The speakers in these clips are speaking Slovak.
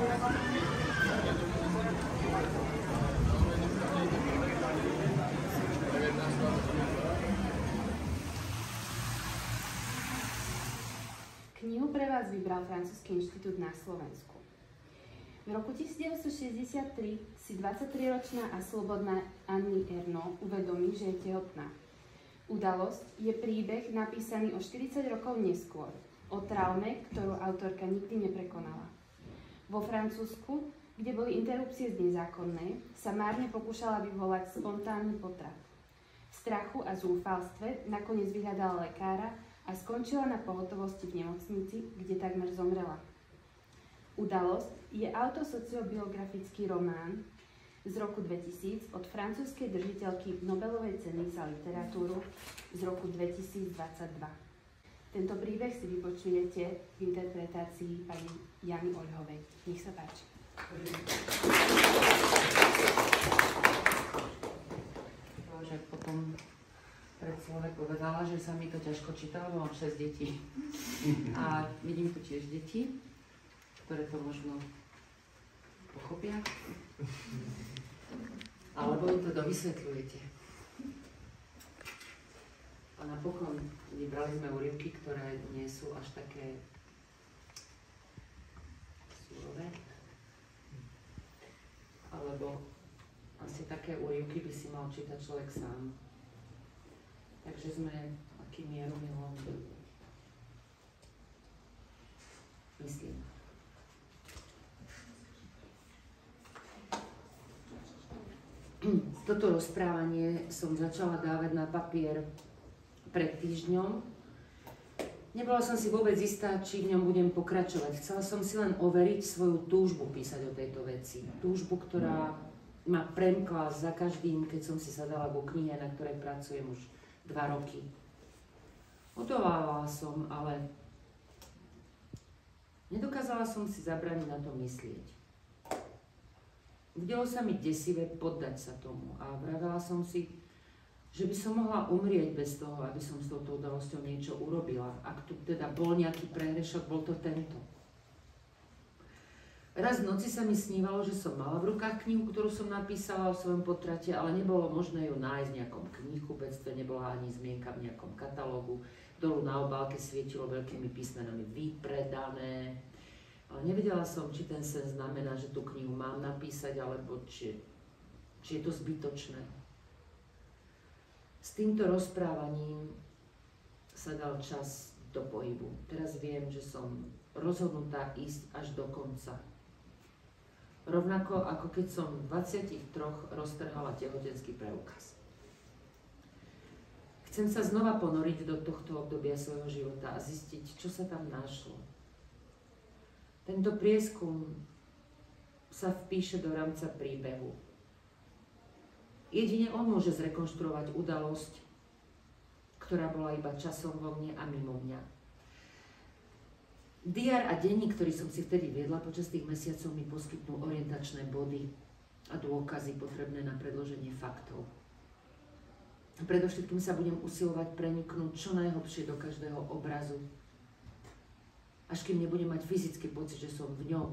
Knihu pre vás vybral Francúzsky inštitút na Slovensku. V roku 1963 si 23-ročná a slobodná Annie Ernaux uvedomí, že je tehotná. Udalosť je príbeh napísaný o 40 rokov neskôr, o traume, ktorú autorka nikdy neprekonala. Vo Francúzsku, kde boli interrupcie nezákonné, sa márne pokúšala vyvolať spontánny potrat. V strachu a zúfalstve nakoniec vyhľadala lekára a skončila na pohotovosti v nemocnici, kde takmer zomrela. Udalosť je autosociobiografický román z roku 2000 od francúzskej držiteľky Nobelovej ceny za literatúru z roku 2022. Tento príbeh si vypočujete v interpretácii pani Jany Oľhovej. Nech sa páči. Že potom pred človek povedala, že sa mi to ťažko čítalo, mám 6 detí. A vidím tu tiež deti, ktoré to možno pochopia. Alebo im to dovysvetľujete. A napokon vybrali sme úryvky, ktoré nie sú až také surové. Alebo asi také úryvky by si mal čítať človek sám. Takže sme aký mieromilom, myslím. Toto rozprávanie som začala dávať na papier pred týždňom. Nebola som si vôbec istá, či v ňom budem pokračovať. Chcela som si len overiť svoju túžbu písať o tejto veci. Túžbu, ktorá ma premkla za každým, keď som si sadala ku knihe, na ktorej pracujem už 2 roky. Odolávala som, ale nedokázala som si zabrániť na to myslieť. Videlo sa mi desivé poddať sa tomu a vravela som si, že by som mohla umrieť bez toho, aby som s touto udalosťou niečo urobila. Ak tu teda bol nejaký prehrešok, bol to tento. Raz v noci sa mi snívalo, že som mala v rukách knihu, ktorú som napísala o svojom potrate, ale nebolo možné ju nájsť v nejakom knihkupectve, nebola ani zmienka v nejakom katalógu. Dolu na obálke svietilo veľkými písmenami vypredané. Ale nevedela som, či ten sen znamená, že tú knihu mám napísať, alebo či je to zbytočné. S týmto rozprávaním sa dal čas do pohybu. Teraz viem, že som rozhodnutá ísť až do konca. Rovnako ako keď som v 23 roztrhala tehotenský preukaz. Chcem sa znova ponoriť do tohto obdobia svojho života a zistiť, čo sa tam našlo. Tento prieskum sa vpíše do rámca príbehu. Jedine on môže zrekonštruovať udalosť, ktorá bola iba časom vo mne a mimo mňa. Diár a denník, ktorý som si vtedy viedla počas tých mesiacov, mi poskytnú orientačné body a dôkazy potrebné na predloženie faktov. Predovšetkým sa budem usilovať preniknúť čo najhlbšie do každého obrazu, až kým nebudem mať fyzický pocit, že som v ňom.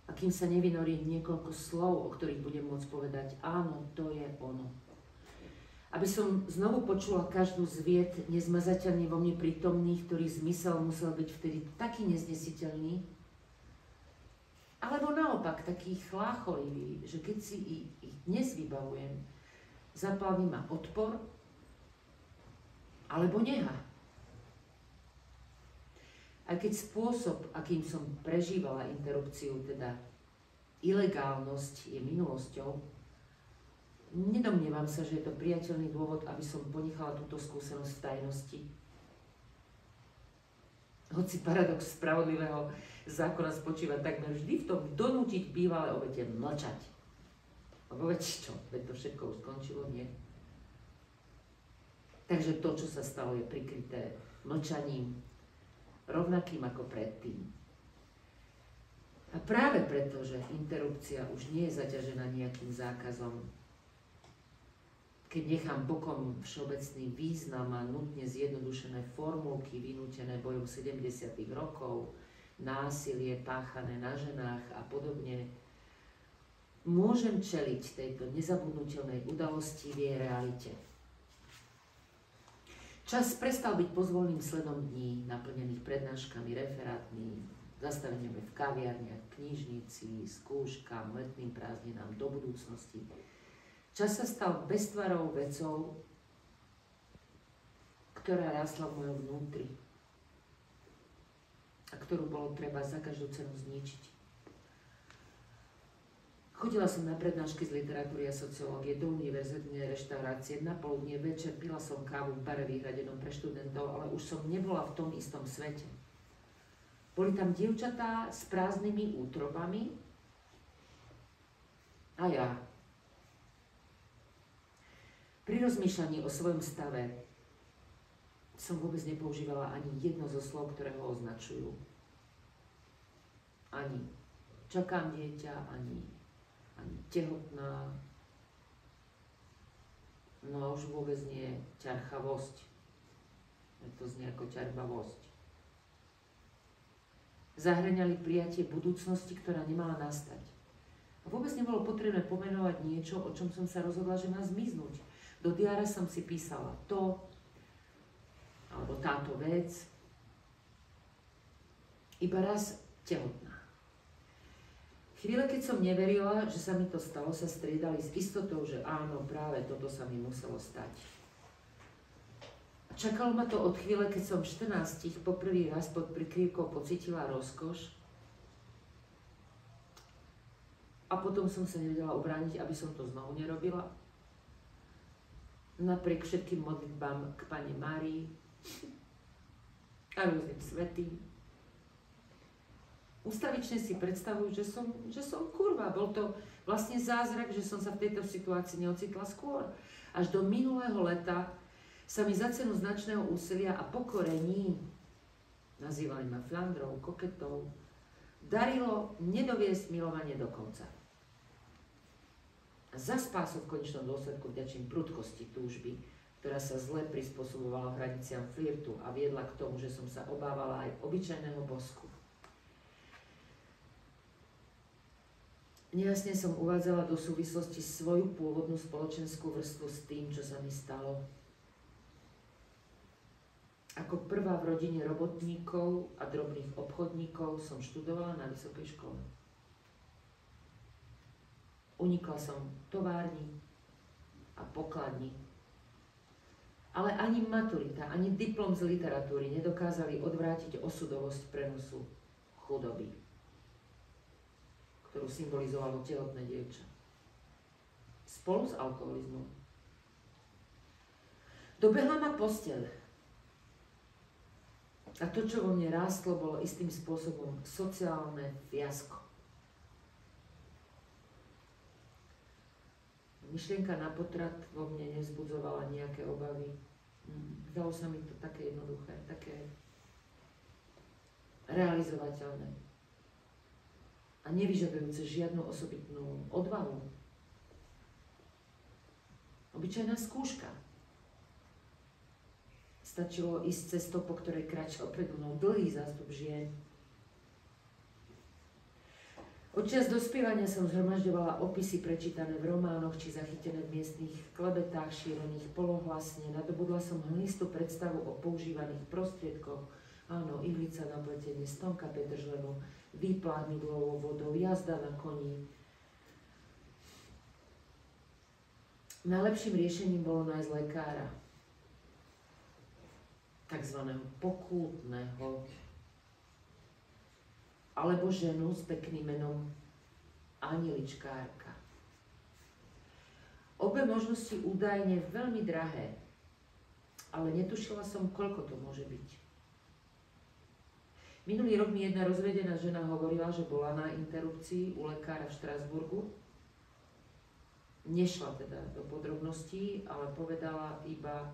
A kým sa nevynorí niekoľko slov, o ktorých budem môcť povedať, áno, to je ono. Aby som znovu počula každú z vied nezmazateľne vo mne prítomných, ktorý zmysel musel byť vtedy taký neznesiteľný, alebo naopak taký chlácholivý, že keď si ich dnes vybavujem, zaplaví ma odpor alebo neha. Aj keď spôsob, akým som prežívala interrupciu, teda ilegálnosť, je minulosťou, nedomnievam sa, že je to priateľný dôvod, aby som ponechala túto skúsenosť v tajnosti. Hoci paradox spravodlivého zákona spočíva takmer vždy v tom donútiť bývalé obete mlčať. Lebo veď čo, veď to všetko už skončilo, nie? Takže to, čo sa stalo, je prikryté mlčaním, rovnakým ako predtým. A práve preto, že interrupcia už nie je zaťažená nejakým zákazom, keď nechám bokom všeobecný význam a nutne zjednodušené formulky vynútené bojom 70. rokov, násilie páchané na ženách a podobne, môžem čeliť tejto nezabudnutelnej udalosti v jej realite. Čas prestal byť pozvolným sledom dní, naplnených prednáškami, referátmi, zastaveniami v kaviarniach, knižnici, skúškam, letným prázdninám do budúcnosti. Čas sa stal beztvarou vecou, ktorá rásla v mojom vnútri a ktorú bolo treba za každú cenu zničiť. Chodila som na prednášky z literatúry a sociológie, do univerzitnej reštaurácie, na poludnie, večer, pila som kávu v bare vyhradenom pre študentov, ale už som nebola v tom istom svete. Boli tam dievčatá s prázdnymi útrobami a ja. Pri rozmýšľaní o svojom stave som vôbec nepoužívala ani jedno zo slov, ktoré ho označujú. Ani čakám dieťa, ani tehotná, no a už vôbec nie ťarchavosť. To znie ako ťarbavosť. Zahŕňali prijatie budúcnosti, ktorá nemala nastať. A vôbec nebolo potrebné pomenovať niečo, o čom som sa rozhodla, že má zmiznúť. Do diára som si písala to, alebo táto vec, iba raz tehotná. Chvíle, keď som neverila, že sa mi to stalo, sa striedali s istotou, že áno, práve toto sa mi muselo stať. A čakalo ma to od chvíle, keď som v 14 poprvý raz pod prikryvkou pocítila rozkoš a potom som sa nevedela ubrániť, aby som to znovu nerobila. Napriek všetkým modlitbám k Pane Márii a rôznym svätým. Ustavične si predstavujú, že som kurva. Bol to vlastne zázrak, že som sa v tejto situácii neocitla skôr. Až do minulého leta sa mi za cenu značného úsilia a pokorení, nazývali ma flandrou, koketou, darilo nedoviesť milovanie do konca. A za spásu v konečnom dôsledku vďačím prudkosti túžby, ktorá sa zle prispôsobovala hraniciam flirtu a viedla k tomu, že som sa obávala aj obyčajného bosku. Nejasne som uvádzala do súvislosti svoju pôvodnú spoločenskú vrstvu s tým, čo sa mi stalo. Ako prvá v rodine robotníkov a drobných obchodníkov som študovala na vysokej škole. Unikla som továrni a pokladni. Ale ani maturita, ani diplom z literatúry nedokázali odvrátiť osudovosť prenosu chudoby, ktorú symbolizovalo tehotné dievča. Spolu s alkoholizmom. Dobehla ma posteľ. A to, čo vo mne rástlo, bolo istým spôsobom sociálne fiasko. Myšlienka na potrat vo mne nevzbudzovala nejaké obavy. Zdalo sa mi to také jednoduché, také realizovateľné a nevyžadujúce žiadnu osobitnú odvahu. Obyčajná skúška. Stačilo ísť cestou, po ktorej kráčal predo mnou dlhý zástup žien. Od čias dospievania som zhromažďovala opisy prečítané v románoch či zachytené v miestnych klebetách šírených polohlasne. Nadobudla som hmlistú predstavu o používaných prostriedkoch. Áno, ihlica na pletenie, stonka petržlenu, výplach mydlovou vodou, jazda na koni. Najlepším riešením bolo nájsť lekára, takzvaného pokútneho, alebo ženu s pekným menom Aniličkárka. Obe možnosti údajne veľmi drahé, ale netušila som, koľko to môže byť. Minulý rok mi jedna rozvedená žena hovorila, že bola na interrupcii u lekára v Štrasburgu. Nešla teda do podrobností, ale povedala iba,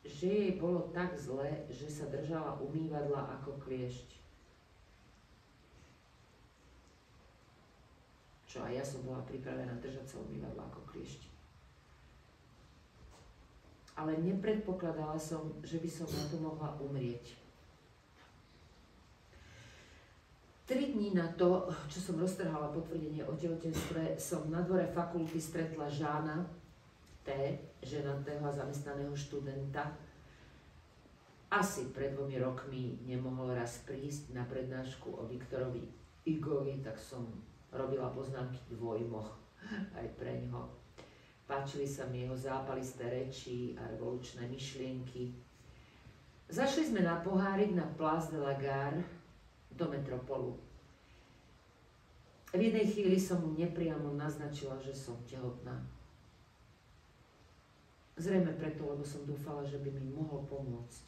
že jej bolo tak zle, že sa držala umývadla ako kliešť. Čo aj ja som bola pripravená držať sa umývadla ako kliešť. Ale nepredpokladala som, že by som na to mohla umrieť. 3 dní na to, čo som roztrhala potvrdenie o tehotenstve, som na dvore fakulty stretla Žána T., ženatého a zamestnaného študenta. Asi pred 2 rokmi nemohol raz prísť na prednášku o Viktorovi Hugovi, tak som robila poznámky dvojmoch aj pre ňoho. Páčili sa mi jeho zápalisté reči a revolučné myšlienky. Zašli sme na pohárik na Place de la Gare do Metropolu. V jednej chvíli som mu nepriamo naznačila, že som tehotná. Zrejme preto, lebo som dúfala, že by mi mohol pomôcť.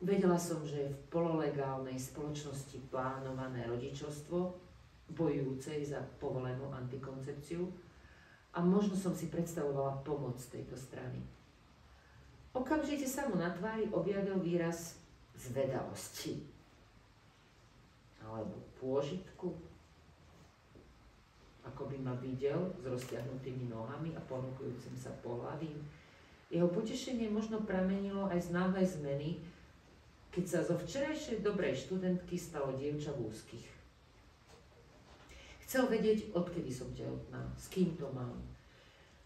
Vedela som, že je v pololegálnej spoločnosti plánované rodičovstvo, bojujúcej za povolenú antikoncepciu, a možno som si predstavovala pomoc tejto strany. Okamžite sa mu na tvári objavil výraz zvedavosti alebo pôžitku, ako by ma videl s rozťahnutými nohami a ponúkujúcim sa pohlavím. Jeho potešenie možno pramenilo aj z náhlej zmeny, keď sa zo včerajšej dobrej študentky stalo dievča v úzkých. Chcel vedieť, odkedy som tehotná, s kým to mám.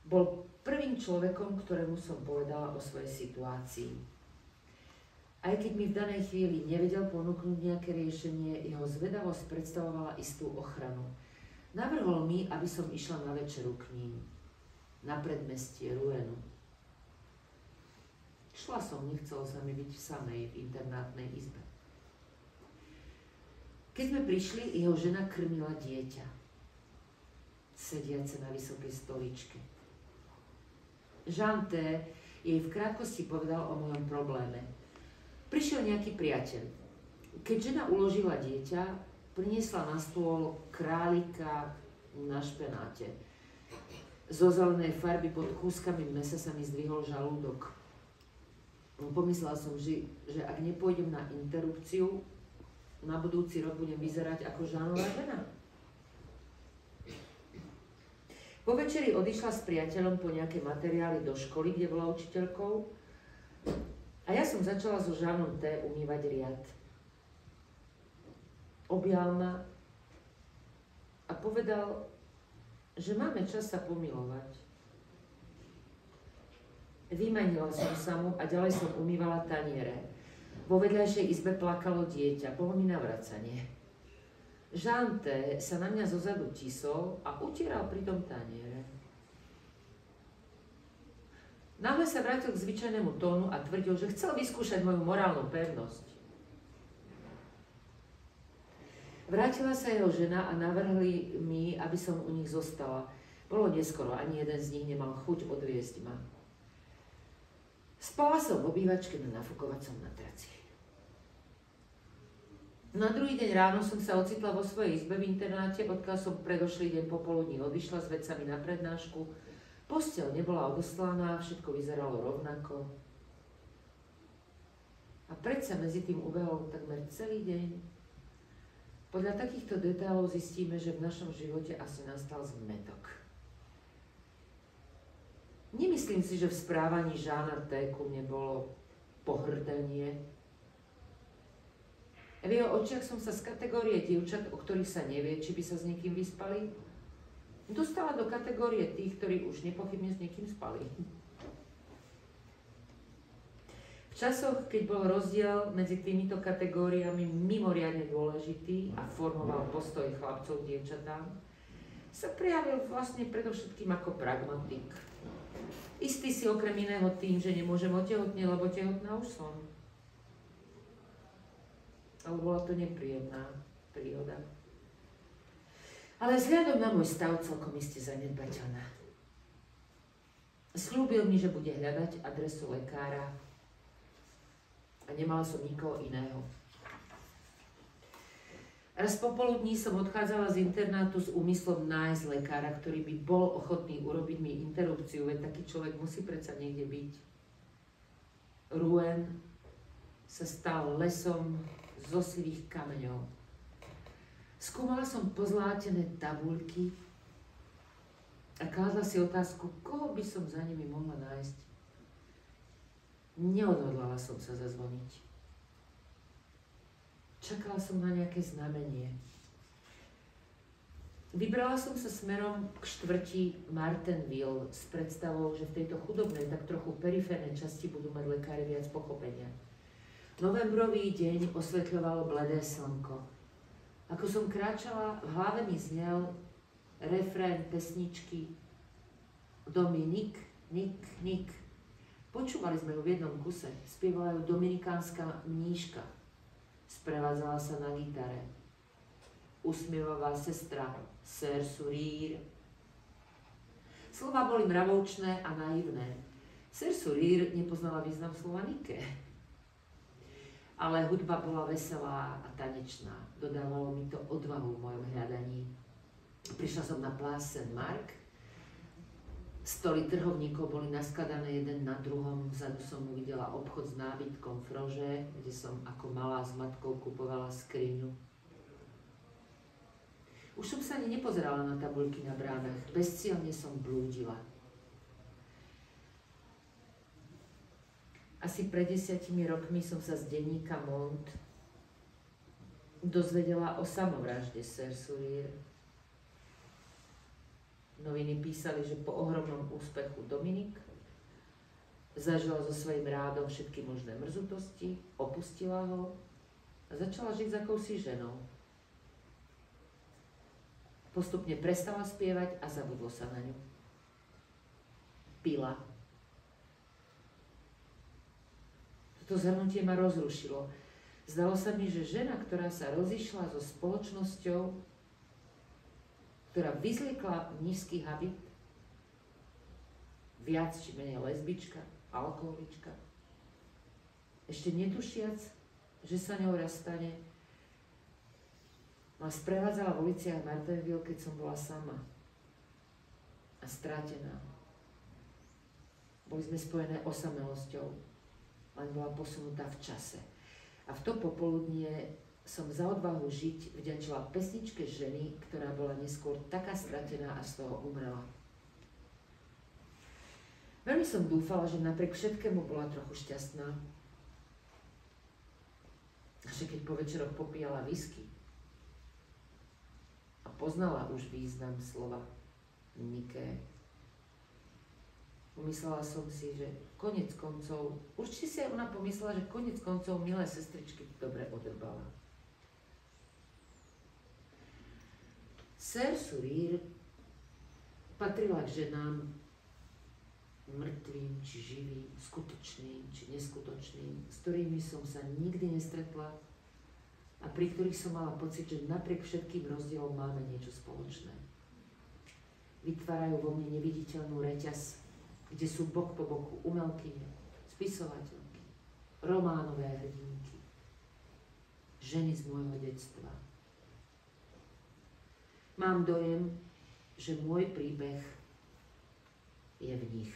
Bol prvým človekom, ktorému som povedala o svojej situácii. Aj keď mi v danej chvíli nevedel ponúknuť nejaké riešenie, jeho zvedavosť predstavovala istú ochranu. Navrhol mi, aby som išla na večeru k ním, na predmestie Rouenu. Šla som, nechcelo sa mi byť samej v internátnej izbe. Keď sme prišli, jeho žena krmila dieťa, sediace na vysokej stoličke. Jean T. jej v krátkosti povedal o mojom probléme. Prišiel nejaký priateľ. Keď žena uložila dieťa, priniesla na stôl králika na špenáte. Zo zelenej farby pod kúskami mesa sa mi zdvihol žalúdok. Pomyslela som, že ak nepôjdem na interrupciu, na budúci rok budem vyzerať ako Žánová žena. Po večeri odišla s priateľom po nejaké materiály do školy, kde bola učiteľkou, a ja som začala so Žánom T. umývať riad. Objal ma a povedal, že máme čas sa pomilovať. Vymanila som sa mu a ďalej som umývala taniere. Vo vedľajšej izbe plakalo dieťa, bolo mi navracanie. Jean T. sa na mňa zozadu tisol a utieral pri tom taniere. Náhle sa vrátil k zvyčajnému tónu a tvrdil, že chcel vyskúšať moju morálnu pevnosť. Vrátila sa jeho žena a navrhli mi, aby som u nich zostala. Bolo neskoro, ani jeden z nich nemal chuť odviesť ma. Spala som v obývačke na nafukovacom matraci. Na druhý deň ráno som sa ocitla vo svojej izbe v internáte, odkiaľ som predošlý deň popoludní odišla s vecami na prednášku. Posteľ nebola odoslaná, všetko vyzeralo rovnako. A predsa medzi tým ubehol takmer celý deň. Podľa takýchto detailov zistíme, že v našom živote asi nastal zmätok. Nemyslím si, že v správaní Žána T. ku mne bolo pohrdanie. V jeho očiach som sa z kategórie dievčat, o ktorých sa nevie, či by sa s niekým vyspali, dostala do kategórie tých, ktorí už nepochybne s niekým spali. V časoch, keď bol rozdiel medzi týmito kategóriami mimoriadne dôležitý a formoval postoj chlapcov k dievčatám, sa prejavil vlastne predovšetkým ako pragmatik. Istý si okrem iného tým, že nemôžem otehotnieť, lebo tehotná už som. Ale bola to nepríjemná príhoda. Ale vzhľadom na môj stav celkom iste zanedbateľná. Sľúbil mi, že bude hľadať adresu lekára a nemala som nikoho iného. Raz popoludní som odchádzala z internátu s úmyslom nájsť lekára, ktorý by bol ochotný urobiť mi interrupciu, veď taký človek musí predsa niekde byť. Rouen sa stal lesom zo sivých kameňov. Skúmala som pozlátené tabuľky a kládla si otázku, koho by som za nimi mohla nájsť. Neodhodlala som sa zazvoniť. Čakala som na nejaké znamenie. Vybrala som sa smerom k štvrti Martinville s predstavou, že v tejto chudobnej, tak trochu periférnej časti budú mať lekári viac pochopenia. Novembrový deň osvetľovalo bledé slnko. Ako som kráčala, v hlave mi znel refrén pesničky Dominik, Nik, Nik. Počúvali sme ju v jednom kuse. Spievala ju dominikánska mníška. Sprevádzala sa na gitare. Usmievavá sestra, Sœur Sourire. Slova boli mravoučné a naivné. Sœur Sourire nepoznala význam slova Nike. Ale hudba bola veselá a tanečná. Dodávalo mi to odvahu v mojom hľadaní. Prišla som na Place Saint-Marc. Stoly trhovníkov boli naskladané jeden na druhom. Vzadu som uvidela obchod s nábytkom Frože, kde som ako malá s matkou kupovala skriňu. Už som sa ani nepozerala na tabuľky na bránach. Bezcielne som blúdila. Asi pred 10 rokmi som sa z denníka Monde dozvedela o samovražde Sœur Sourire. Noviny písali, že po ohromnom úspechu Dominik zažila so svojím rádom všetky možné mrzutosti, opustila ho a začala žiť s akousi ženou. Postupne prestala spievať a zabudlo sa na ňu. Pila. Toto zhrnutie ma rozrušilo. Zdalo sa mi, že žena, ktorá sa rozišla so spoločnosťou, ktorá vyzliekla nízky habit, viac či menej lesbička, alkoholička, ešte netušiac, že sa ňou raz stane, ma sprevádzala v uliciach Martinville, keď som bola sama a strátená. Boli sme spojené osamelosťou, len bola posunutá v čase. A v to popoludnie som za odvahu žiť vďačila pesničke ženy, ktorá bola neskôr taká stratená a z toho umrela. Veľmi som dúfala, že napriek všetkému bola trochu šťastná. A že keď po večeroch popíjala whisky, poznala už význam slova Nike. Pomyslela som si, že konec koncov, určite si aj ona pomyslela, že konec koncov milé sestričky dobre odrbala. Sœur Sourire patrila k ženám mŕtvým či živým, skutočným či neskutočným, s ktorými som sa nikdy nestretla, a pri ktorých som mala pocit, že napriek všetkým rozdielom máme niečo spoločné. Vytvárajú vo mne neviditeľnú reťaz, kde sú bok po boku umelkyne, spisovateľky, románové hrdinky, ženy z môjho detstva. Mám dojem, že môj príbeh je v nich.